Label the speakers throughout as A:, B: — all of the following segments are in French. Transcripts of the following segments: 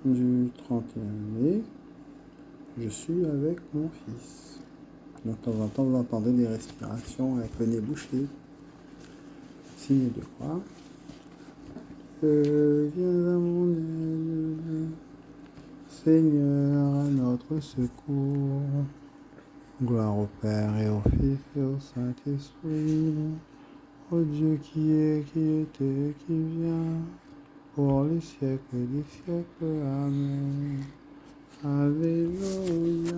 A: du 31 mai, je suis avec mon fils. De temps en temps, vous entendez des respirations avec le nez bouché, signe de croix. Viens à mon aide, Seigneur, à notre secours. Gloire au Père et au Fils et au Saint-Esprit, au Dieu qui est, qui était, qui vient, pour les siècles des siècles. Amen. Alléluia.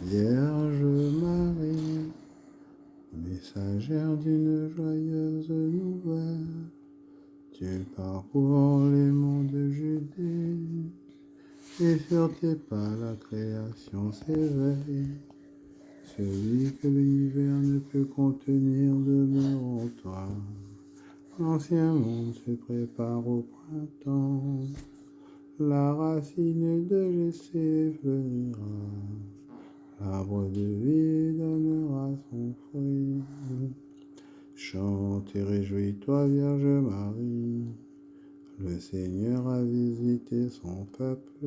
A: Vierge Marie, messagère d'une joyeuse nouvelle, tu parcours les monts de Judée, et sur tes pas la création s'éveille. Celui que l'hiver ne peut contenir demeure en toi. L'ancien monde se prépare au printemps. La racine de Jessé fleurira. L'arbre de vie donnera son fruit. Chante et réjouis-toi, Vierge Marie. Le Seigneur a visité son peuple.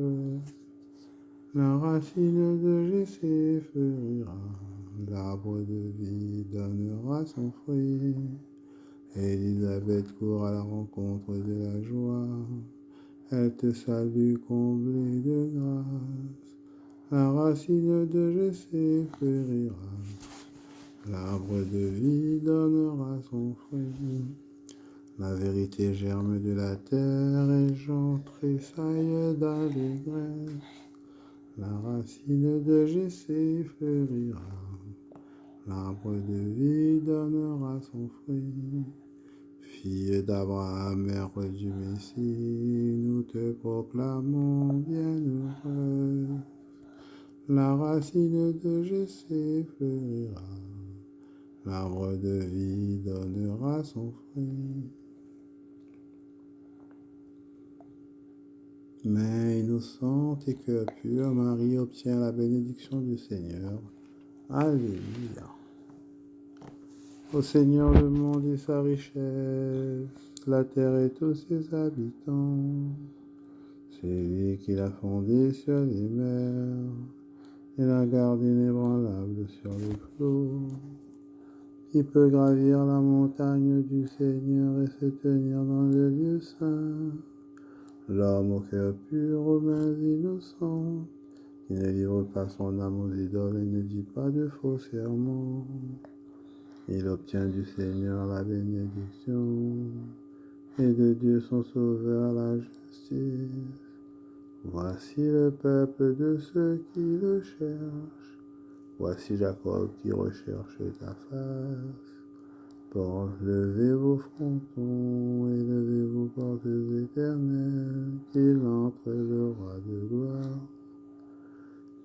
A: La racine de Jessé fleurira. L'arbre de vie donnera son fruit. Élisabeth court à la rencontre de la joie. Elle te salue comblée de grâce. La racine de Jessé fleurira. L'arbre de vie donnera son fruit. La vérité germe de la terre et j'en tressaille d'allégresse. La racine de Jessé fleurira. L'arbre de vie donnera son fruit. Fille d'Abraham, mère du Messie, nous te proclamons bienheureuse. La racine de Jessé fleurira. L'arbre de vie donnera son fruit. Mais innocente et cœur pur, Marie obtient la bénédiction du Seigneur. Alléluia. Au Seigneur le monde et sa richesse, la terre et tous ses habitants. C'est lui qui l'a fondée sur les mers et la garde inébranlable sur les flots. Qui peut gravir la montagne du Seigneur et se tenir dans le lieu saint? L'homme au cœur pur, aux mains innocentes, qui ne livre pas son âme aux idoles et ne dit pas de faux serments. Il obtient du Seigneur la bénédiction et de Dieu son sauveur la justice. Voici le peuple de ceux qui le cherchent. Voici Jacob qui recherche ta face. Levez vos frontons et levez vos portes éternelles, qu'il entre le roi de gloire.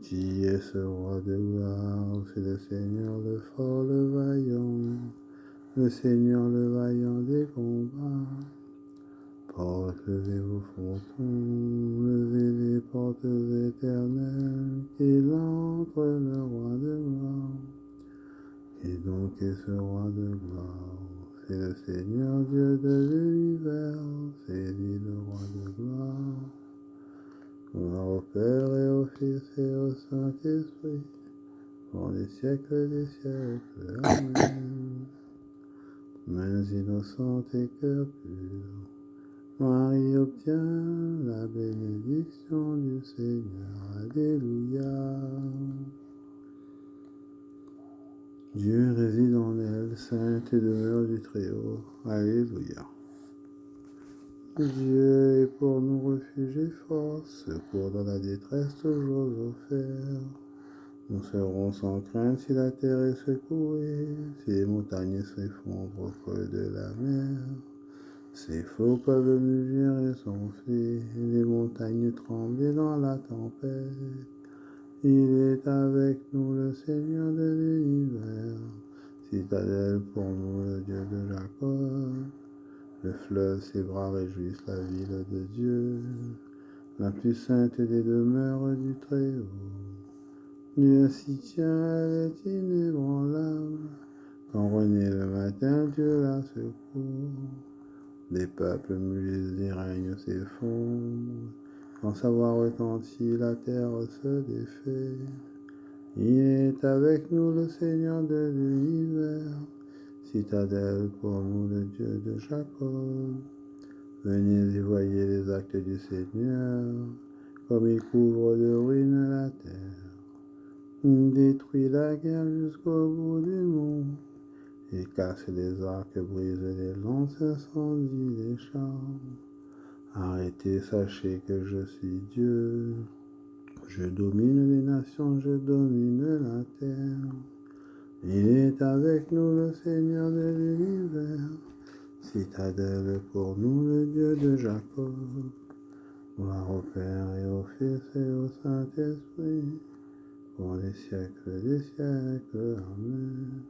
A: Qui est ce roi de gloire? C'est le Seigneur le fort, le vaillant, le Seigneur le vaillant des combats. Levez vos frontons, levez les portes éternelles, qu'il entre le roi de gloire. Et donc est ce roi de gloire? C'est le Seigneur Dieu de l'univers, c'est lui le roi de gloire. Gloire au Père et au Fils et au Saint-Esprit, pour les siècles des siècles. Amen. Mains innocentes et cœur pur, Marie obtient la bénédiction du Seigneur. Alléluia. Dieu réside en elle, sainte et demeure du Très-Haut. Alléluia. Dieu est pour nous refuge et force, secours dans la détresse toujours offert. Nous serons sans crainte si la terre est secouée, si les montagnes s'effondrent au creux de la mer. Ces flots peuvent mugir et s'enfler, les montagnes trembler dans la tempête. Il est avec nous le Seigneur de l'univers, citadelle pour nous le Dieu de Jacob. Le fleuve, ses bras réjouissent la ville de Dieu, la plus sainte des demeures du Très-Haut. Dieu s'y tient, elle est inébranlable, Quand renaît le matin, Dieu la secourt. Des peuples muets règnent s'effondrent. Quand sa voix retentit, la terre se défait. Il est avec nous le Seigneur de l'univers, citadelle pour nous le Dieu de Jacob. Venez et voyez les actes du Seigneur, comme il couvre de ruines la terre. Il détruit la guerre jusqu'au bout du monde. Il casse les arcs, brise les lances, incendie les chars. Arrêtez, sachez que je suis Dieu. Je domine les nations, je domine la terre. Il est avec nous le Seigneur de l'univers, citadelle pour nous le Dieu de Jacob. Gloire au Père et au Fils et au Saint-Esprit, pour les siècles des siècles. Amen.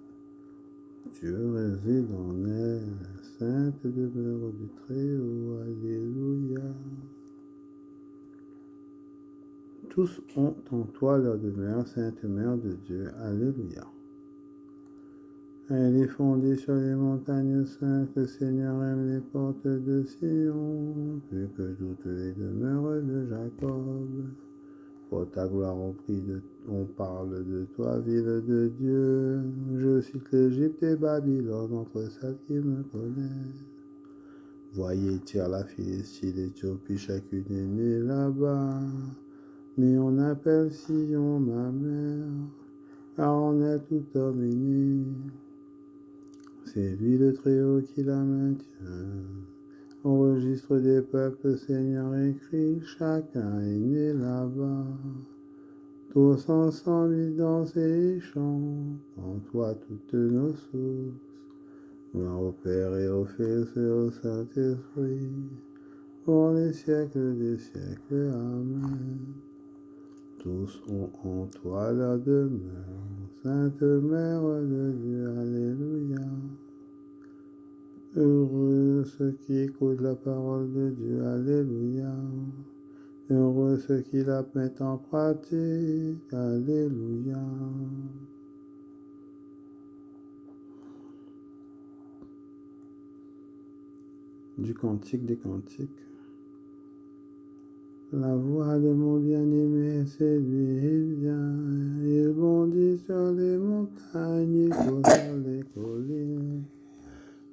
A: Dieu réside en elle, sainte demeure du Très-Haut. Alléluia. Tous ont en toi leur demeure, Sainte Mère de Dieu. Alléluia. Elle est fondée sur les montagnes saintes, le Seigneur aime les portes de Sion, plus que toutes les demeures de Jacob. Pour ta gloire, on parle de toi, ville de Dieu. Je cite l'Égypte et Babylone entre celles qui me connaissent. Voyez, Tyr, la Philistie, l'Éthiopie, chacune est née là-bas. Mais on appelle Sion ma mère, car en elle tout homme est né. C'est lui le Très-Haut qui la maintient. Au registre des peuples, Seigneur écrit, chacun est né là-bas. Tous ensemble ils dansent et chantent, en toi toutes nos sources. Gloire au Père et au Fils et au Saint-Esprit, pour les siècles des siècles. Amen. Tous ont en toi la demeure, Sainte Mère de Dieu. Alléluia. Heureux ceux qui écoutent la parole de Dieu. Alléluia. Heureux ceux qui la mettent en pratique. Alléluia. Du Cantique des Cantiques. La voix de mon bien-aimé, c'est lui, il vient. Il bondit sur les montagnes, il court sur les collines.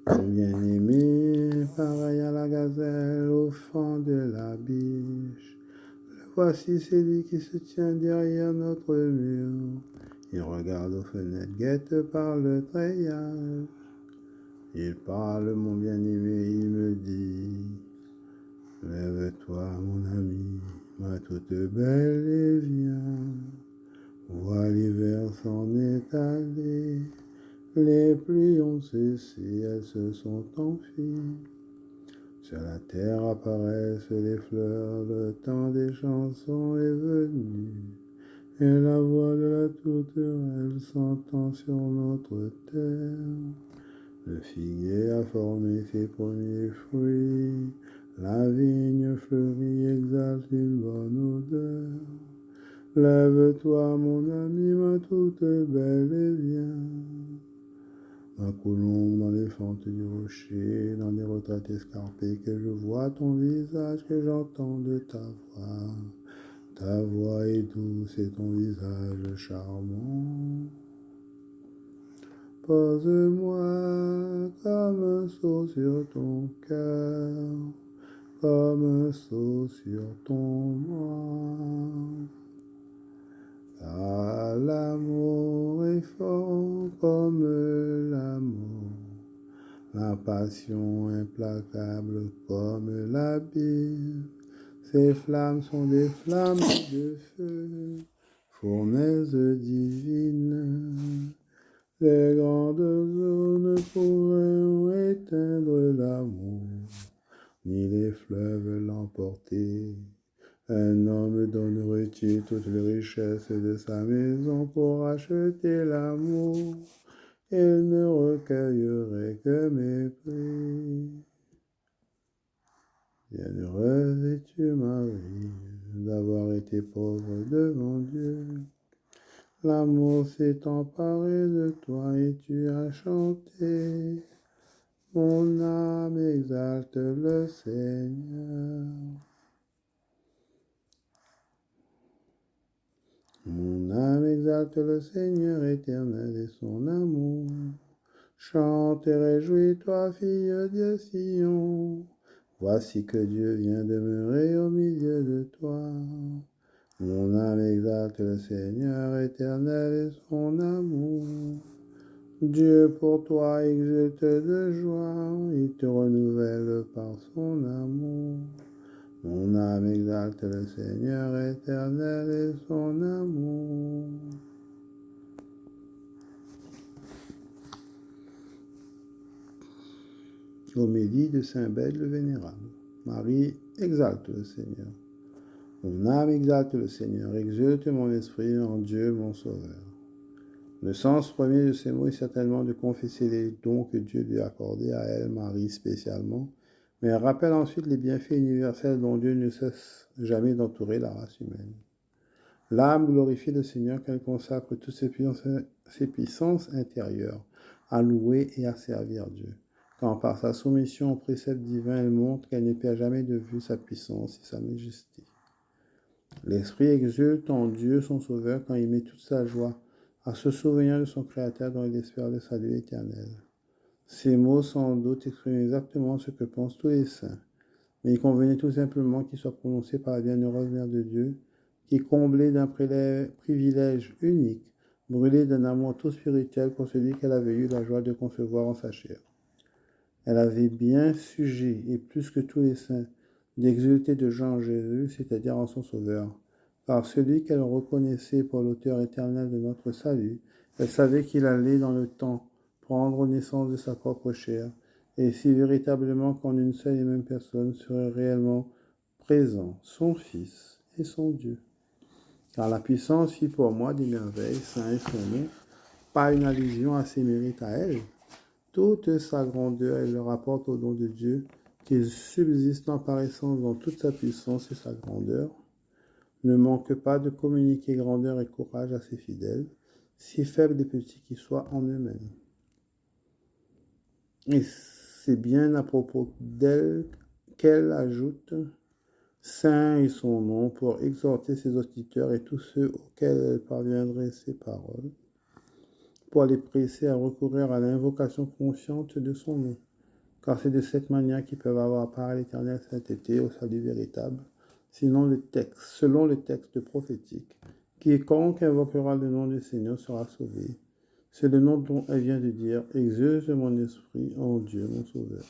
A: Mon bien-aimé, pareil à la gazelle au fond de la biche. Le voici, c'est lui qui se tient derrière notre mur. Il regarde aux fenêtres, guette par le treillage. Il parle, mon bien-aimé, il me dit: lève-toi, mon ami, ma toute belle, et viens. Vois l'hiver s'en est allé, les pluies ont cessé, elles se sont enfuies. Sur la terre apparaissent les fleurs, le temps des chansons est venu, et la voix de la tourterelle s'entend sur notre terre. Le figuier a formé ses premiers fruits, la vigne fleurie exhale une bonne odeur. Lève-toi, mon ami, ma toute belle, et viens. Ma colombe dans les fentes du rocher, dans les retraites escarpées, que je vois ton visage, que j'entends de ta voix. Ta voix est douce et ton visage charmant. Pose-moi comme un seau sur ton cœur, comme un seau sur ton moi. Car l'amour est fort comme l'amour, la passion implacable comme la Bible. Ces flammes sont des flammes de feu, fournaises divines. Les grandes eaux ne pourraient éteindre l'amour, ni les fleuves l'emporter. Un homme donnerait-il toutes les richesses de sa maison pour acheter l'amour? Il ne recueillerait que mépris. Bienheureuse es-tu, Marie, d'avoir été pauvre devant Dieu. L'amour s'est emparé de toi et tu as chanté. Mon âme exalte le Seigneur. Mon âme exalte le Seigneur éternel et son amour. Chante et réjouis-toi, fille de Sion. Voici que Dieu vient demeurer au milieu de toi. Mon âme exalte le Seigneur éternel et son amour. Dieu pour toi exulte de joie, il te renouvelle par son amour. Mon âme exalte le Seigneur éternel et son amour. Homélie de Saint Bède le Vénérable. Marie exalte le Seigneur. Mon âme exalte le Seigneur, exulte mon esprit en Dieu mon Sauveur. Le sens premier de ces mots est certainement de confesser les dons que Dieu lui a accordés à elle, Marie spécialement, mais elle rappelle ensuite les bienfaits universels dont Dieu ne cesse jamais d'entourer la race humaine. L'âme glorifie le Seigneur qu'elle consacre toutes ses puissances intérieures à louer et à servir Dieu, quand par sa soumission aux préceptes divins, elle montre qu'elle ne perd jamais de vue sa puissance et sa majesté. L'Esprit exulte en Dieu son Sauveur quand il met toute sa joie à se souvenir de son Créateur dont il espère le salut éternel. Ces mots sans doute expriment exactement ce que pensent tous les saints, mais il convenait tout simplement qu'ils soient prononcés par la bienheureuse Mère de Dieu, qui, comblée d'un privilège unique, brûlée d'un amour tout spirituel pour celui qu'elle avait eu la joie de concevoir en sa chair. Elle avait bien sujet, et plus que tous les saints, d'exulter de joie en Jésus, c'est-à-dire en son Sauveur. Par celui qu'elle reconnaissait pour l'auteur éternel de notre salut, elle savait qu'il allait dans le temps prendre naissance de sa propre chair, et si véritablement qu'en une seule et même personne serait réellement présent son Fils et son Dieu. Car la puissance fit pour moi des merveilles, saint est son nom, pas une allusion à ses mérites à elle. Toute sa grandeur, elle le rapporte au don de Dieu, qui subsistant par essence dans toute sa puissance et sa grandeur, ne manque pas de communiquer grandeur et courage à ses fidèles, si faibles et petits qu'ils soient en eux-mêmes. Et c'est bien à propos d'elle qu'elle ajoute « Saint est son nom » pour exhorter ses auditeurs et tous ceux auxquels elle parviendrait ses paroles, pour les presser à recourir à l'invocation consciente de son nom, car c'est de cette manière qu'ils peuvent avoir part à l'éternelle sainteté, au salut véritable, selon le texte prophétique. Quiconque invoquera le nom du Seigneur sera sauvé. C'est le nom dont elle vient de dire « Exulte mon esprit en Dieu mon Sauveur ».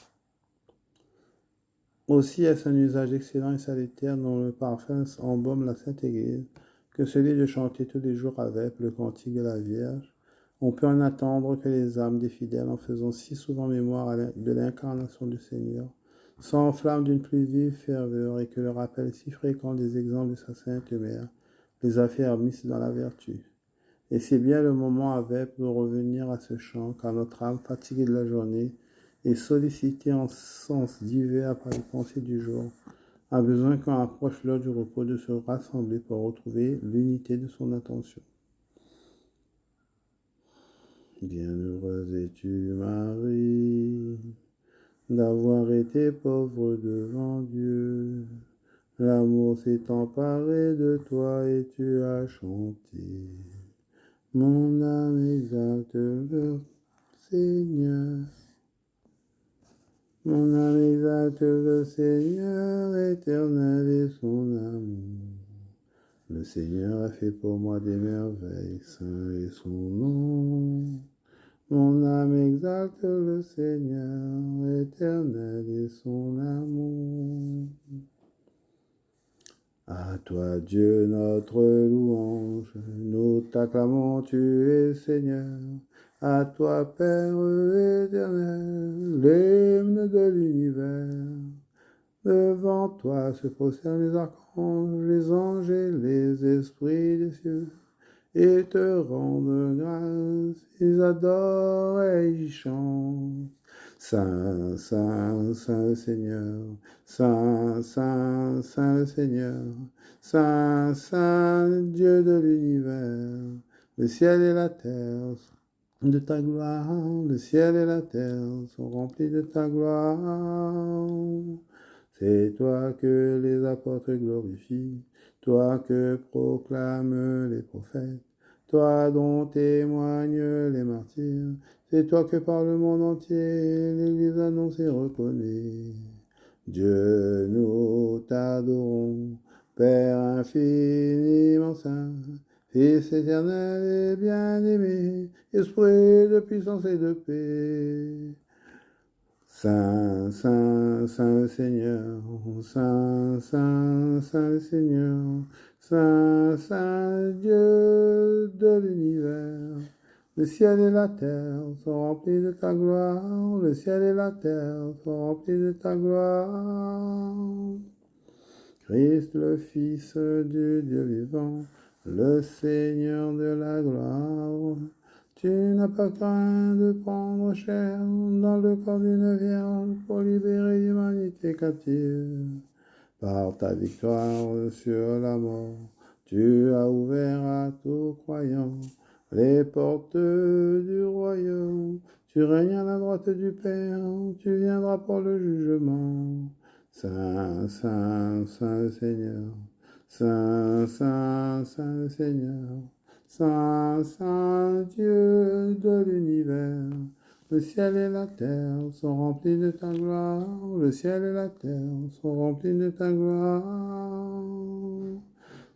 A: Aussi est-ce un usage excellent et salutaire dont le parfum embaume la Sainte Église que celui de chanter tous les jours avec le cantique de la Vierge. On peut en attendre que les âmes des fidèles, en faisant si souvent mémoire de l'incarnation du Seigneur, s'enflamment d'une plus vive ferveur et que le rappel si fréquent des exemples de sa Sainte Mère les affermisse dans la vertu. Et c'est bien le moment avec de revenir à ce chant, car notre âme, fatiguée de la journée et sollicitée en sens divers par les pensées du jour, a besoin quand approche l'heure du repos de se rassembler pour retrouver l'unité de son attention. Bienheureuse es-tu, Marie, d'avoir été pauvre devant Dieu. L'amour s'est emparé de toi et tu as chanté. Mon âme exalte le Seigneur. Mon âme exalte le Seigneur éternel et son amour. Le Seigneur a fait pour moi des merveilles, saint est son nom. Mon âme exalte le Seigneur éternel et son amour. À toi, Dieu, notre louange, nous t'acclamons, tu es Seigneur. À toi, Père éternel, l'hymne de l'univers. Devant toi se prosternent les archanges, les anges et les esprits des cieux. Ils te rendent grâce, ils adorent et ils chantent. Saint, Saint, Saint le Seigneur, Saint, Saint, Saint le Seigneur, Saint, Saint Dieu de l'univers. Le ciel et la terre de ta gloire, le ciel et la terre sont remplis de ta gloire. C'est toi que les apôtres glorifient, toi que proclament les prophètes, toi dont témoignent les martyrs. C'est toi que par le monde entier l'Église annonce et reconnaît. Dieu, nous t'adorons, Père infiniment saint, Fils éternel et bien-aimé, Esprit de puissance et de paix. Saint, Saint, Saint le Seigneur, Saint, Saint, Saint le Seigneur, Saint, Saint Dieu de l'univers. Le ciel et la terre sont remplis de ta gloire, le ciel et la terre sont remplis de ta gloire. Christ, le Fils du Dieu vivant, le Seigneur de la gloire, tu n'as pas craint de prendre chair dans le corps d'une vierge pour libérer l'humanité captive. Par ta victoire sur la mort, tu as ouvert à tout croyant les portes du royaume. Tu règnes à la droite du Père, tu viendras pour le jugement. Saint, Saint, Saint le Seigneur, Saint, Saint, Saint le Seigneur, Saint, Saint Dieu de l'univers. Le ciel et la terre sont remplis de ta gloire, le ciel et la terre sont remplis de ta gloire.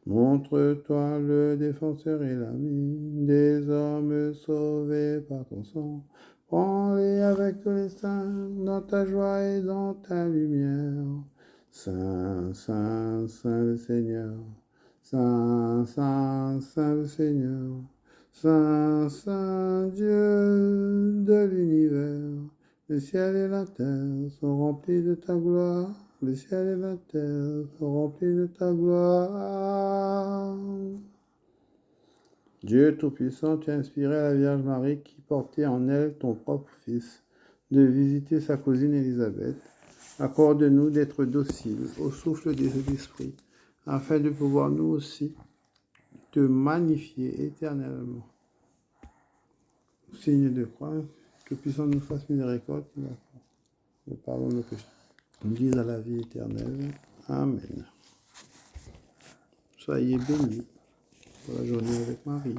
A: Montre-toi le défenseur et l'ami des hommes sauvés par ton sang. Prends-les avec tous les saints dans ta joie et dans ta lumière. Saint, Saint, Saint le Seigneur, Saint, Saint, Saint le Seigneur, Saint, Saint Dieu de l'univers. Le ciel et la terre sont remplis de ta gloire. Le ciel et la terre sont remplis de ta gloire. Dieu Tout-Puissant, tu as inspiré à la Vierge Marie qui portait en elle ton propre Fils, de visiter sa cousine Élisabeth. Accorde-nous d'être dociles au souffle des esprits, afin de pouvoir nous aussi te magnifier éternellement. Signe de croix, que puissant nous fasse miséricorde, nous pardon de nos péchés. Nous guide à la vie éternelle. Amen. Soyez bénis pour la journée avec Marie.